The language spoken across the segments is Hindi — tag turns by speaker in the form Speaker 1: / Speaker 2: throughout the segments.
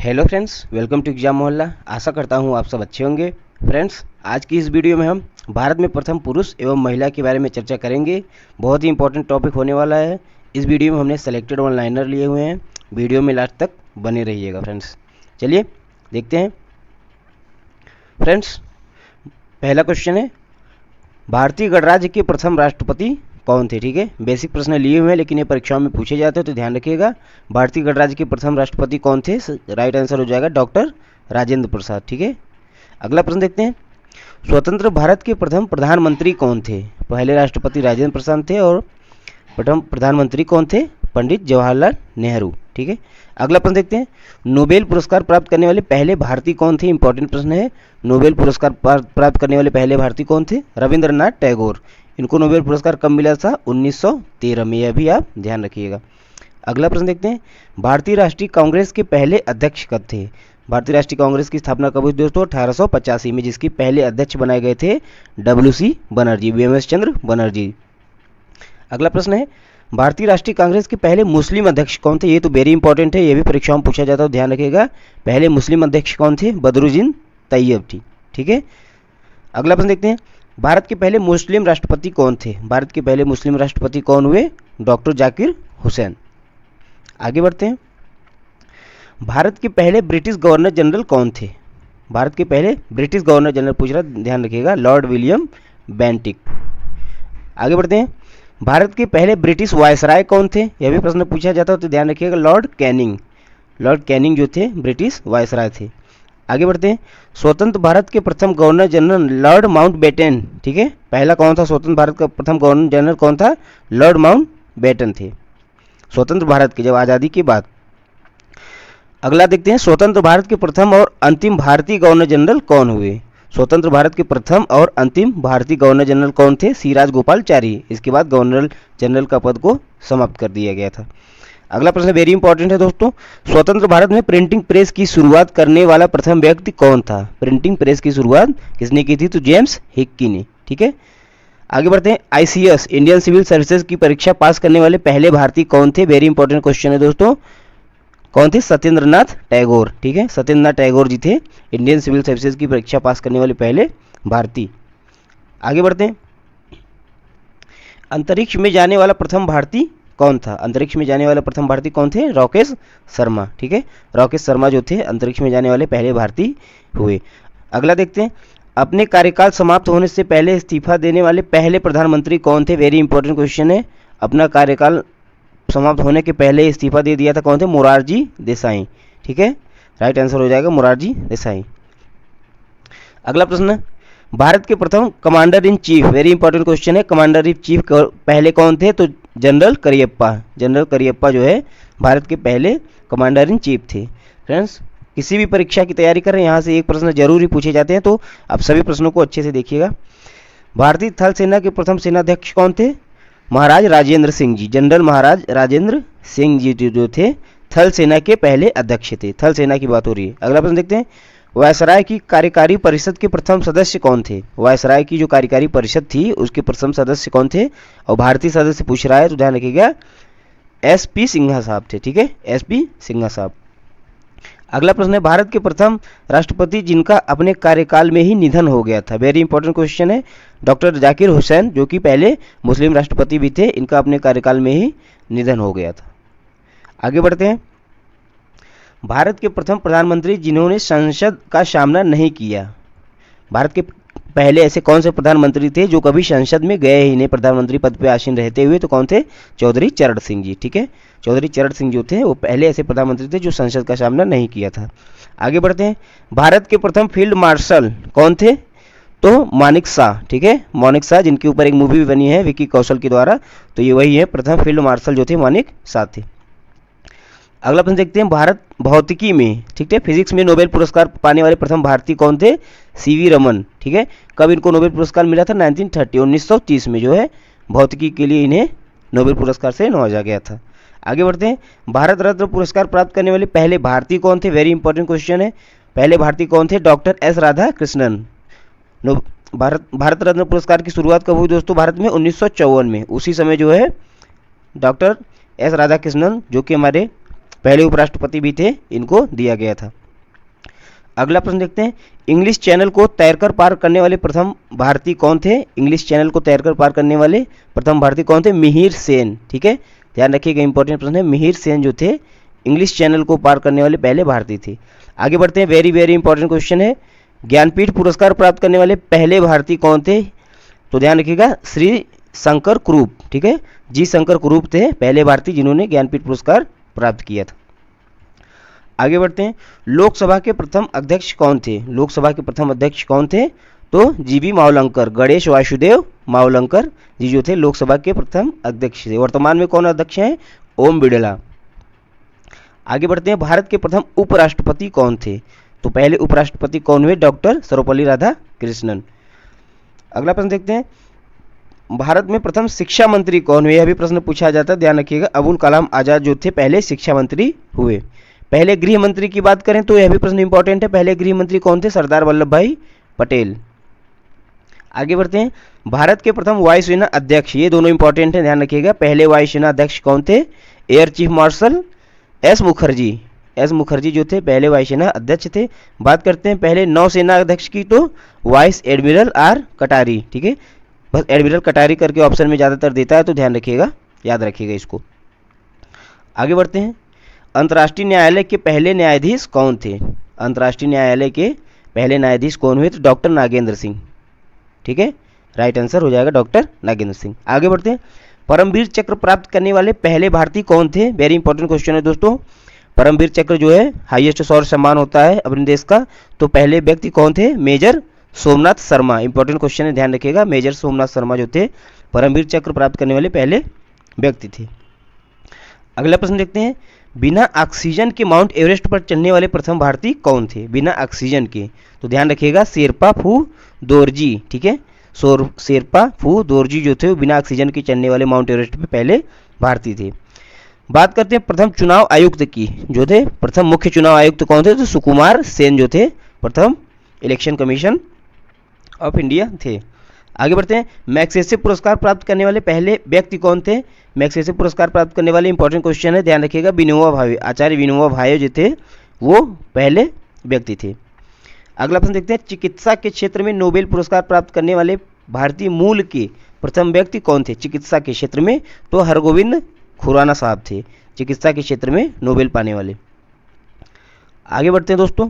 Speaker 1: Hello friends, welcome to exam Mohalla. आशा करता हूँ आप सब अच्छे होंगे। फ्रेंड्स, आज की इस वीडियो में हम भारत में प्रथम पुरुष एवं महिला के बारे में चर्चा करेंगे। बहुत ही इंपॉर्टेंट टॉपिक होने वाला है। इस वीडियो में हमने सेलेक्टेड वन लाइनर लिए हुए हैं। वीडियो में लास्ट तक बने रहिएगा फ्रेंड्स। चलिए देखते हैं। फ्रेंड्स, पहला क्वेश्चन है, भारतीय गणराज्य के प्रथम राष्ट्रपति कौन थे? ठीक है, बेसिक प्रश्न लिए हुए हैं लेकिन ये परीक्षाओं में पूछे जाते हैं तो ध्यान रखिएगा। भारतीय गणराज्य के प्रथम राष्ट्रपति कौन थे? राइट आंसर हो जाएगा डॉक्टर राजेंद्र प्रसाद। ठीक है, अगला प्रश्न देखते हैं। स्वतंत्र भारत के प्रथम प्रधानमंत्री कौन थे? पहले राष्ट्रपति राजेंद्र प्रसाद थे और प्रथम प्रधानमंत्री कौन थे? पंडित जवाहरलाल नेहरू। ठीक है, अगला प्रश्न देखते हैं। नोबेल पुरस्कार प्राप्त करने वाले पहले भारतीय कौन थे? इंपॉर्टेंट प्रश्न है। नोबेल पुरस्कार प्राप्त करने वाले पहले भारतीय कौन थे? रविंद्रनाथ टैगोर। इनको नोबेल पुरस्कार कब मिला था? 1913 में। यह भी आप ध्यान रखिएगा। अगला प्रश्न देखते हैं। भारतीय राष्ट्रीय कांग्रेस के पहले अध्यक्ष कब थे? भारतीय राष्ट्रीय कांग्रेस की स्थापना कब हुई दोस्तों? 1885 में, जिसके पहले अध्यक्ष बनाए गए थे WC बनर्जी, BMS चंद्र बनर्जी। अगला प्रश्न है, भारतीय राष्ट्रीय कांग्रेस के पहले मुस्लिम अध्यक्ष कौन थे? ये तो वेरी इंपॉर्टेंट है, ये भी परीक्षाओं में पूछा जाता है, ध्यान रखिएगा। पहले मुस्लिम अध्यक्ष कौन थे? बदरुद्दीन तैयब थी। ठीक है, अगला प्रश्न देखते हैं। भारत के पहले मुस्लिम राष्ट्रपति कौन थे? भारत के पहले मुस्लिम राष्ट्रपति कौन हुए? डॉक्टर जाकिर हुसैन। आगे बढ़ते हैं। भारत के पहले ब्रिटिश गवर्नर जनरल कौन थे? भारत के पहले ब्रिटिश गवर्नर जनरल पूछ रहा, ध्यान रखिएगा, लॉर्ड विलियम बेंटिक। आगे बढ़ते हैं। भारत के पहले ब्रिटिश वायसराय कौन थे? यह भी प्रश्न पूछा जाता है तो ध्यान रखिएगा, लॉर्ड कैनिंग। लॉर्ड कैनिंग जो थे ब्रिटिश वायसराय थे। आगे बढ़ते हैं। स्वतंत्र भारत के प्रथम गवर्नर जनरल लॉर्ड माउंटबेटन। ठीक है, पहला कौन था? स्वतंत्र भारत का प्रथम गवर्नर जनरल कौन था? लॉर्ड माउंटबेटन थे, स्वतंत्र भारत के जब आज़ादी के बाद। अगला देखते हैं। स्वतंत्र भारत के प्रथम और अंतिम भारतीय गवर्नर जनरल कौन हुए? स्वतंत्र भारत के प्रथम और अंतिम भारतीय गवर्नर जनरल कौन थे? सी राजगोपालाचारी। इसके बाद गवर्नर जनरल का पद को समाप्त कर दिया गया था। अगला प्रश्न वेरी इंपॉर्टेंट है दोस्तों। स्वतंत्र भारत में प्रिंटिंग प्रेस की शुरुआत करने वाला प्रथम व्यक्ति कौन था? प्रिंटिंग प्रेस की शुरुआत किसने की थी? तो जेम्स हिक्की ने। ठीक है, आगे बढ़ते हैं। ICS इंडियन सिविल सर्विसेज की परीक्षा पास करने वाले पहले भारतीय कौन थे? वेरी इंपॉर्टेंट क्वेश्चन है दोस्तों। कौन थे? सत्येंद्रनाथ टैगोर। ठीक है, सत्येंद्रनाथ टैगोर जी थे इंडियन सिविल सर्विसेज की परीक्षा पास करने वाले पहले भारतीय। आगे बढ़ते हैं। अंतरिक्ष में जाने वाला प्रथम भारतीय कौन था? अंतरिक्ष में जाने वाले प्रथम भारतीय कौन थे? राकेश शर्मा। ठीक है, राकेश शर्मा जो थे अंतरिक्ष में जाने वाले पहले भारतीय हुए। अगला देखते हैं। अपने कार्यकाल समाप्त होने से पहले इस्तीफा देने वाले पहले प्रधानमंत्री कौन थे? वेरी इंपॉर्टेंट क्वेश्चन है। अपना कार्यकाल समाप्त होने के पहले इस्तीफा दे दिया था, कौन थे? मोरारजी देसाई। ठीक है, राइट आंसर हो जाएगा मोरारजी देसाई। अगला प्रश्न, भारत के प्रथम commander in chief. Very important question है। कमांडर इन चीफ पहले कौन थे? तो जनरल करियप्पा। जनरल करियप्पा जो है भारत के पहले कमांडर इन चीफ थे। फ्रेंड्स, किसी भी परीक्षा की तैयारी कर रहे हैं, यहाँ से एक प्रश्न जरूर ही पूछे जाते हैं, तो आप सभी प्रश्नों को अच्छे से देखिएगा। भारतीय थल सेना के प्रथम सेनाध्यक्ष कौन थे? महाराज राजेंद्र सिंह जी। जनरल महाराज राजेंद्र सिंह जी जो थे थल सेना के पहले अध्यक्ष थे। थल सेना की बात हो रही है। अगला प्रश्न देखते हैं। वायसराय की कार्यकारी परिषद के प्रथम सदस्य कौन थे? वायसराय की जो कार्यकारी परिषद थी उसके प्रथम सदस्य कौन थे? और भारतीय सदस्य पूछ रहा है तो ध्यान रखिएगा, SP सिन्हा साहब थे। ठीक है, SP सिन्हा साहब। अगला प्रश्न है। भारत के प्रथम राष्ट्रपति जिनका अपने कार्यकाल में ही निधन हो गया था। वेरी इंपॉर्टेंट क्वेश्चन है। डॉक्टर जाकिर हुसैन, जो कि पहले मुस्लिम राष्ट्रपति भी थे, इनका अपने कार्यकाल में ही निधन हो गया था। आगे बढ़ते हैं। भारत के प्रथम प्रधानमंत्री जिन्होंने संसद का सामना नहीं किया। भारत के पहले ऐसे कौन से प्रधानमंत्री थे जो कभी संसद में गए ही नहीं, प्रधानमंत्री पद पर आसीन रहते हुए? तो कौन थे? चौधरी चरण सिंह जी। ठीक है, चौधरी चरण सिंह जो थे वो पहले ऐसे प्रधानमंत्री थे जो संसद का सामना नहीं किया था। आगे बढ़ते हैं। भारत के प्रथम फील्ड मार्शल कौन थे? तो मानिक शाह। ठीक है, मानिक शाह, जिनके ऊपर एक मूवी भी बनी है विकी कौशल के द्वारा, तो ये वही है, प्रथम फील्ड मार्शल जो थे मानिक शाह थे। अगला प्रश्न देखते हैं। भारत भौतिकी में, ठीक है, फिजिक्स में नोबेल पुरस्कार पाने वाले प्रथम भारतीय कौन थे? CV रमन। ठीक है, कब इनको नोबेल पुरस्कार मिला था? 1930 में जो है भौतिकी के लिए इन्हें नोबेल पुरस्कार से नवाजा गया था। आगे बढ़ते हैं। भारत रत्न पुरस्कार प्राप्त करने वाले पहले भारतीय कौन थे? वेरी इंपॉर्टेंट क्वेश्चन है। पहले भारतीय कौन थे? Doctor S Radhakrishnan. भारत रत्न पुरस्कार की शुरुआत कब हुई दोस्तों? भारत में 1954 में। उसी समय जो है डॉक्टर S राधाकृष्णन, जो कि हमारे पहले उपराष्ट्रपति भी थे, इनको दिया गया था। अगला प्रश्न देखते हैं, इंग्लिश चैनल को तैरकर पार करने वाले प्रथम भारतीय कौन थे? इंग्लिश चैनल को तैरकर पार करने वाले प्रथम भारतीय कौन थे? मिहिर सेन। ठीक है, ध्यान रखिएगा, इंपॉर्टेंट प्रश्न है। मिहिर सेन जो थे इंग्लिश चैनल को पार करने वाले पहले भारतीय थे। आगे बढ़ते हैं, वेरी वेरी इंपॉर्टेंट क्वेश्चन है, ज्ञानपीठ पुरस्कार प्राप्त करने वाले पहले भारतीय कौन थे? तो ध्यान रखिएगा, श्री शंकर कुरूप। ठीक है, जी शंकर कुरूप थे पहले भारतीय जिन्होंने ज्ञानपीठ पुरस्कार प्राप्त किया था। आगे बढ़ते हैं, लोकसभा के प्रथम अध्यक्ष कौन थे? लोकसभा के प्रथम अध्यक्ष कौन थे? तो जीवी मावलंकर, गणेश वासुदेव मावलंकर जी जो थे लोकसभा के प्रथम अध्यक्ष थे। वर्तमान में कौन अध्यक्ष हैं? ओम बिड़ला। आगे बढ़ते हैं, भारत के प्रथम उपराष्ट्रपति कौन थे? तो पहले उपराष्ट्रपति कौन हुए? डॉक्टर सर्वपल्ली राधाकृष्णन। अगला प्रश्न देखते हैं, भारत में प्रथम शिक्षा मंत्री कौन हुए? यह भी प्रश्न पूछा जाता है, ध्यान रखिएगा, अबुल कलाम आजाद जो थे पहले शिक्षा मंत्री हुए। पहले गृह मंत्री की बात करें तो यह भी प्रश्न इंपॉर्टेंट है, पहले गृह मंत्री कौन थे? सरदार वल्लभ भाई पटेल। आगे बढ़ते हैं, भारत के प्रथम वायुसेना अध्यक्ष, ये दोनों इंपॉर्टेंट है, ध्यान रखिएगा, पहले वायुसेना अध्यक्ष कौन थे? Air chief marshal S Mukherjee. S Mukherjee जो थे पहले वायुसेना अध्यक्ष थे। बात करते हैं पहले नौसेना अध्यक्ष की, तो वाइस एडमिरल आर कटारी। ठीक है, बस एडमिरल कटारी करके ऑप्शन में ज़्यादातर देता है, तो ध्यान रखिएगा, याद रखिएगा इसको। आगे बढ़ते हैं, अंतर्राष्ट्रीय न्यायालय के पहले न्यायाधीश कौन थे? अंतर्राष्ट्रीय न्यायालय के पहले न्यायाधीश कौन हुए? तो डॉक्टर नागेंद्र सिंह। ठीक है, राइट आंसर हो जाएगा डॉक्टर नागेंद्र सिंह। आगे बढ़ते हैं, परमवीर चक्र प्राप्त करने वाले पहले भारतीय कौन थे? वेरी इंपॉर्टेंट क्वेश्चन है दोस्तों। परमवीर चक्र जो है हाईएस्ट शौर्य सम्मान होता है अपने देश का, तो पहले व्यक्ति कौन थे? Major Somnath Sharma. Important question है, ध्यान रखिएगा, मेजर सोमनाथ शर्मा जो थे परमवीर चक्र प्राप्त करने वाले पहले व्यक्ति थे। अगला प्रश्न देखते हैं, बिना ऑक्सीजन के माउंट एवरेस्ट पर चढ़ने वाले प्रथम भारतीय कौन थे? बिना ऑक्सीजन के, तो ध्यान रखिएगा, शेरपा फू दोरजी। ठीक है, शेरपा फू दोरजी जो थे वो बिना ऑक्सीजन के चढ़ने वाले माउंट एवरेस्ट पे पहले भारतीय थे। बात करते हैं प्रथम चुनाव आयुक्त की, जो थे प्रथम मुख्य चुनाव आयुक्त कौन थे? तो सुकुमार सेन जो थे प्रथम इलेक्शन कमीशन ऑफ इंडिया थे। आगे बढ़ते हैं, मैग्सेसे पुरस्कार प्राप्त करने वाले पहले व्यक्ति कौन थे? मैग्सेसे पुरस्कार प्राप्त करने वाले इंपॉर्टेंट क्वेश्चन है, ध्यान रखिएगा, विनोबा भावे, आचार्य विनोबा भावे जो थे वो पहले व्यक्ति थे। अगला प्रश्न देखते हैं, चिकित्सा के क्षेत्र में नोबेल पुरस्कार प्राप्त करने वाले भारतीय मूल के प्रथम व्यक्ति कौन थे? चिकित्सा के क्षेत्र में, तो हरगोविंद खुराना साहब थे चिकित्सा के क्षेत्र में नोबेल पाने वाले। आगे बढ़ते हैं दोस्तों,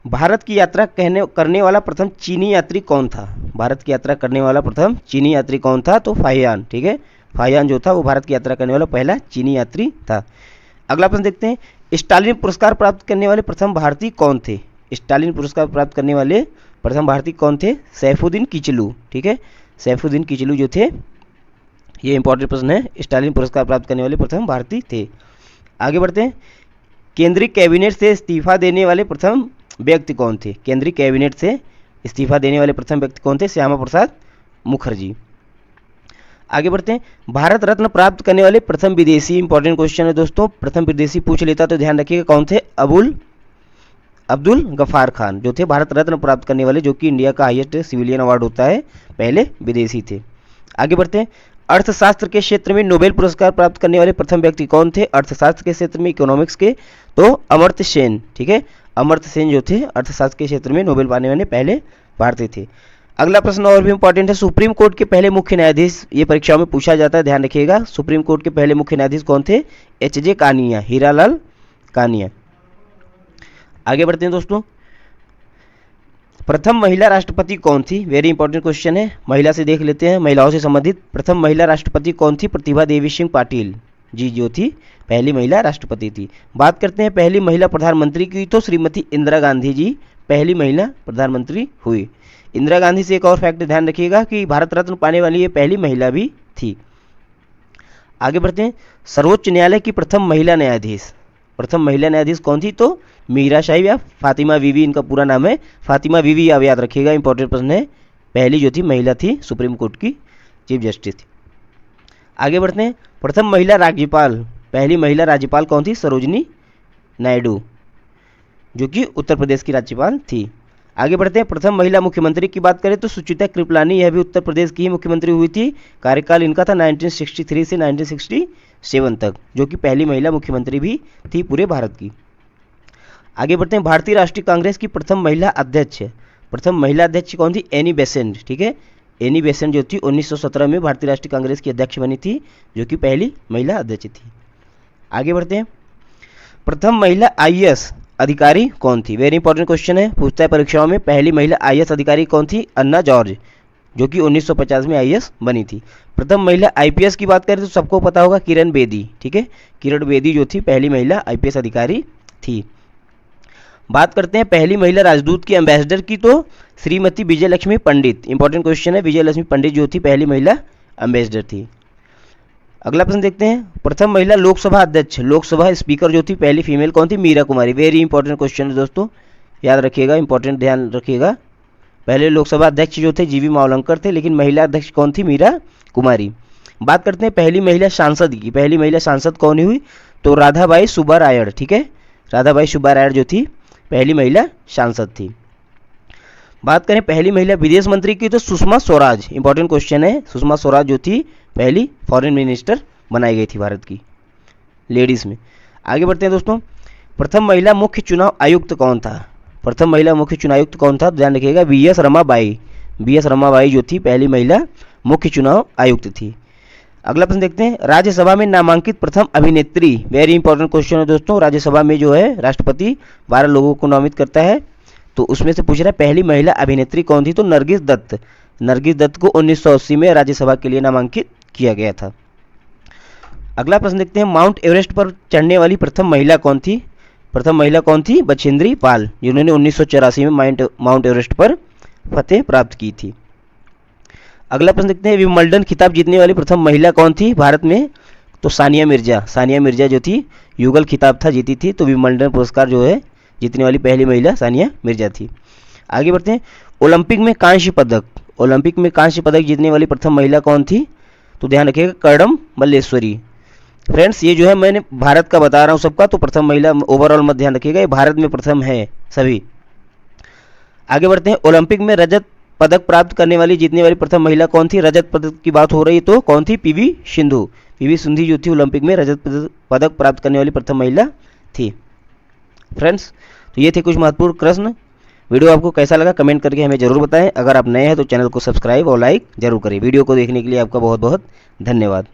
Speaker 1: भारत की यात्रा करने वाला प्रथम चीनी यात्री कौन था? भारत की यात्रा करने वाला प्रथम चीनी यात्री कौन था? तो फाहियान। ठीक है, फाहियान जो था वो भारत की यात्रा करने वाला पहला चीनी यात्री था। अगला प्रश्न देखते हैं, स्टालिन पुरस्कार प्राप्त करने वाले प्रथम भारतीय कौन थे? स्टालिन पुरस्कार प्राप्त करने वाले प्रथम भारतीय कौन थे? सैफुद्दीन किचलू। ठीक है, सैफुद्दीन किचलू जो थे, ये इंपॉर्टेंट प्रश्न है, स्टालिन पुरस्कार प्राप्त करने वाले प्रथम भारतीय थे। आगे बढ़ते हैं, केंद्रीय कैबिनेट से इस्तीफा देने वाले प्रथम व्यक्ति कौन थे? केंद्रीय कैबिनेट से इस्तीफा देने वाले प्रथम व्यक्ति कौन थे? श्यामा प्रसाद मुखर्जी। आगे बढ़ते हैं, भारत रत्न प्राप्त करने वाले प्रथम विदेशी, इंपॉर्टेंट क्वेश्चन है दोस्तों, प्रथम विदेशी पूछ लेता तो ध्यान रखिएगा कौन थे? अब्दुल गफ्फार खान जो थे भारत रत्न प्राप्त करने वाले, जो कि इंडिया का हाईएस्ट सिविलियन अवार्ड होता है, पहले विदेशी थे। आगे बढ़ते हैं, अर्थशास्त्र के क्षेत्र में नोबेल पुरस्कार प्राप्त करने वाले प्रथम व्यक्ति कौन थे? अर्थशास्त्र के क्षेत्र में, इकोनॉमिक्स के, तो अमर्त्य सेन। ठीक है, अमर्त्य सेन जो थे अर्थशास्त्र के क्षेत्र में नोबेल पाने वाले पहले भारतीय थे। अगला प्रश्न और भी इंपॉर्टेंट है, सुप्रीम कोर्ट के पहले मुख्य न्यायाधीश, ये परीक्षाओं में पूछा जाता है, ध्यान रखिएगा, सुप्रीम कोर्ट के पहले मुख्य न्यायाधीश कौन थे? एच.जे. कानिया, हीरालाल कानिया। आगे बढ़ते हैं दोस्तों, प्रथम महिला राष्ट्रपति कौन थी? वेरी इंपॉर्टेंट क्वेश्चन है, महिला से देख लेते हैं, महिलाओं से संबंधित प्रथम महिला राष्ट्रपति कौन थी? प्रतिभा देवी सिंह पाटिल जी जो थी पहली महिला राष्ट्रपति थी। बात करते हैं पहली महिला प्रधानमंत्री की, तो श्रीमती इंदिरा गांधी जी पहली महिला प्रधानमंत्री हुई। इंदिरा गांधी से एक और फैक्ट ध्यान रखिएगा कि भारत रत्न पाने वाली ये पहली महिला भी थी। आगे बढ़ते हैं, सर्वोच्च न्यायालय की प्रथम महिला न्यायाधीश, प्रथम महिला न्यायाधीश कौन थी? तो मीरा साहिब या फातिमा बीवी, इनका पूरा नाम है, फातिमा बीवी, आप याद रखिएगा, इंपॉर्टेंट प्रश्न है, पहली जो थी महिला थी सुप्रीम कोर्ट की चीफ जस्टिस थी। आगे बढ़ते हैं, प्रथम महिला राज्यपाल, पहली महिला राज्यपाल कौन थी? सरोजनी नायडू जो कि उत्तर प्रदेश की राज्यपाल थी। आगे बढ़ते हैं, प्रथम महिला मुख्यमंत्री की बात करें तो सुचित्रा कृपलानी, यह भी उत्तर प्रदेश की ही मुख्यमंत्री हुई थी। कार्यकाल इनका था 1963 से 1967 तक, जो कि पहली महिला मुख्यमंत्री भी थी पूरे भारत की। आगे बढ़ते हैं, भारतीय राष्ट्रीय कांग्रेस की प्रथम महिला अध्यक्ष, प्रथम महिला अध्यक्ष कौन थी? Annie Besant. ठीक है, एनी बेसेंट जो थी 1917 में भारतीय राष्ट्रीय कांग्रेस की अध्यक्ष बनी थी, जो कि पहली महिला अध्यक्ष थी। आगे बढ़ते हैं, प्रथम महिला आईएएस अधिकारी कौन थी? वेरी इंपॉर्टेंट क्वेश्चन है, पूछता है परीक्षाओं में। पहली महिला आईएएस अधिकारी कौन थी? अन्ना जॉर्ज, जो कि 1950 में आईएएस बनी थी। प्रथम महिला आईपीएस की बात करें तो सबको पता होगा, किरण बेदी। ठीक है, किरण बेदी जो थी पहली महिला आईपीएस अधिकारी थी। बात करते हैं पहली महिला राजदूत की, एम्बेसडर की, तो श्रीमती विजय लक्ष्मी पंडित। इंपॉर्टेंट क्वेश्चन है, विजय लक्ष्मी पंडित जो थी पहली महिला एम्बेसडर थी। अगला प्रश्न देखते हैं, प्रथम महिला लोकसभा अध्यक्ष, लोकसभा स्पीकर जो थी पहली फीमेल कौन थी? मीरा कुमारी। वेरी इंपॉर्टेंट क्वेश्चन है दोस्तों, याद रखिएगा, इंपॉर्टेंट ध्यान रखिएगा। पहले लोकसभा अध्यक्ष जो थे जीवी मावलंकर थे, लेकिन महिला अध्यक्ष कौन थी? मीरा कुमारी। बात करते हैं पहली महिला सांसद की, पहली महिला सांसद कौन हुई? तो राधाबाई सुब्बारायण। ठीक है, राधाबाई सुब्बारायण जो थी पहली महिला सांसद थी। बात करें पहली महिला विदेश मंत्री की, तो सुषमा स्वराज। इंपॉर्टेंट क्वेश्चन है, सुषमा स्वराज जो थी पहली फॉरेन मिनिस्टर बनाई गई थी भारत की लेडीज में। आगे बढ़ते हैं दोस्तों, प्रथम महिला मुख्य चुनाव आयुक्त कौन था? प्रथम महिला मुख्य चुनाव आयुक्त कौन था? ध्यान रखिएगा, बीएस रमाबाई। बीएस रमाबाई जो थी पहली महिला मुख्य चुनाव आयुक्त थी। अगला प्रश्न देखते हैं, राज्यसभा में नामांकित प्रथम अभिनेत्री। वेरी इंपॉर्टेंट क्वेश्चन है दोस्तों, राज्यसभा में जो है राष्ट्रपति 12 लोगों को नामित करता है, तो उसमें से पूछ रहा है पहली महिला अभिनेत्री कौन थी? तो नरगिस दत्त। नरगिस दत्त को 1980 में राज्यसभा के लिए नामांकित किया गया था। अगला प्रश्न देखते हैं, माउंट एवरेस्ट पर चढ़ने वाली प्रथम महिला कौन थी? प्रथम महिला कौन थी? बछेंद्री पाल, जिन्होंने 1984 में माउंट एवरेस्ट पर फतेह प्राप्त की थी। अगला प्रश्न देखते हैं, विंबलडन खिताब जीतने वाली प्रथम महिला कौन थी भारत में? तो सानिया मिर्जा। सानिया मिर्जा जो थी युगल खिताब था जीती थी, तो विंबलडन पुरस्कार जो है जीतने वाली पहली महिला सानिया मिर्जा थी। आगे बढ़ते हैं, ओलंपिक में कांस्य पदक, ओलंपिक में कांस्य पदक जीतने वाली प्रथम महिला कौन थी? तो ध्यान रखिएगा, कर्णम मल्लेश्वरी। फ्रेंड्स ये जो है मैंने भारत का बता रहा हूँ सबका, तो प्रथम महिला ओवरऑल मत ध्यान रखिएगा, ये भारत में प्रथम है सभी। आगे बढ़ते हैं, ओलंपिक में रजत पदक प्राप्त करने वाली जीतने वाली प्रथम महिला कौन थी? रजत पदक की बात हो रही है तो कौन थी? पीवी सिंधु। पीवी सिंधु जो थी ओलंपिक में रजत पदक प्राप्त करने वाली प्रथम महिला थी। फ्रेंड्स तो ये थे कुछ महत्वपूर्ण प्रश्न। वीडियो आपको कैसा लगा कमेंट करके हमें जरूर बताएं। अगर आप नए हैं तो चैनल को सब्सक्राइब और लाइक जरूर करें। वीडियो को देखने के लिए आपका बहुत बहुत धन्यवाद।